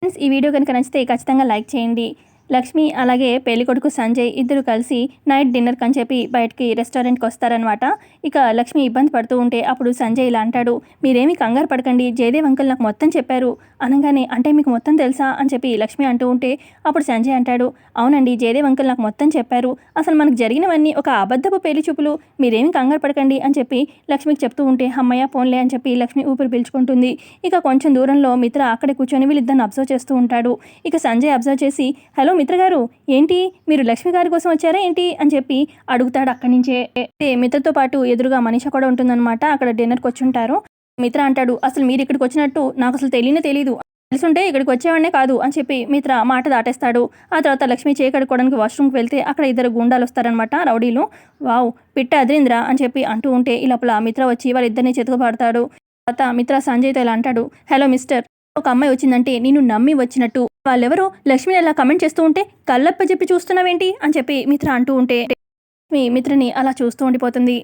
Friends, ఈ video కనుక నచ్చితే ఖచ్చితంగా లైక్ చేయండి. లక్ష్మి అలాగే పెళ్ళికొడుకు సంజయ్ ఇద్దరు కలిసి నైట్ డిన్నర్కి అని చెప్పి బయటికి రెస్టారెంట్కి వస్తారనమాట. ఇక లక్ష్మి ఇబ్బంది పడుతూ ఉంటే అప్పుడు సంజయ్ ఇలా అంటాడు, మీరేమీ కంగారు పడకండి, జయదేవ్ అంకుల్ నాకు మొత్తం చెప్పారు అనగానే, అంటే మీకు మొత్తం తెలుసా అని చెప్పి లక్ష్మి అంటూ ఉంటే అప్పుడు సంజయ్ అంటాడు, అవునండి జయదేవ్ అంకుల్ నాకు మొత్తం చెప్పారు, అసలు మనకు జరిగినవన్నీ ఒక అబద్ధపు పెళ్లి చూపులు, మీరేమీ కంగారు పడకండి అని చెప్పి లక్ష్మికి చెప్తూ ఉంటే, అమ్మయ్య పోన్లే అని చెప్పి లక్ష్మి ఊపిరి పీల్చుకుంటుంది. ఇక కొంచెం దూరంలో మిత్ర అక్కడే కూర్చొని వీళ్ళిద్దరిని అబ్జర్వ్ చేస్తూ ఉంటాడు. ఇక సంజయ్ అబ్జర్వ్ చేసి, హలో మిత్ర గారు, ఏంటి మీరు లక్ష్మి గారి కోసం వచ్చారా ఏంటి అని చెప్పి అడుగుతాడు అక్కడి నుంచే. మిత్రతో పాటు ఎదురుగా మనీష కూడా ఉంటుందన్నమాట. అక్కడ డిన్నర్కి వచ్చి ఉంటారు. మిత్ర అంటాడు, అసలు మీరు ఇక్కడికి వచ్చినట్టు నాకు అసలు తెలియదు, తెలుసుంటే ఇక్కడికి వచ్చేవాడినే కాదు అని చెప్పి మిత్ర మాట దాటేస్తాడు. ఆ తర్వాత లక్ష్మి చేయి కడుక్కోవడానికి వాష్రూమ్కి వెళ్తే అక్కడ ఇద్దరు గుండాలు వస్తారనమాట, రౌడీలు. వావ్ పిట్ట అదిరింద్రా అని చెప్పి అంటూ ఉంటే ఈ లోపల మిత్ర వచ్చి వాళ్ళిద్దరిని చెతుకుపడతాడు. తర్వాత మిత్ర సంజయ్తో ఇలా అంటాడు, హలో మిస్టర్, ఒక అమ్మాయి వచ్చిందంటే నేను నమ్మి వచ్చినట్టు, వాళ్ళెవరో లక్ష్మిని అలా కమెంట్ చేస్తూ ఉంటే కళ్ళప్ప చెప్పి చూస్తున్నావేంటి అని చెప్పి మిత్ర అంటూ ఉంటే మీ మిత్రని అలా చూస్తూ ఉండిపోతుంది.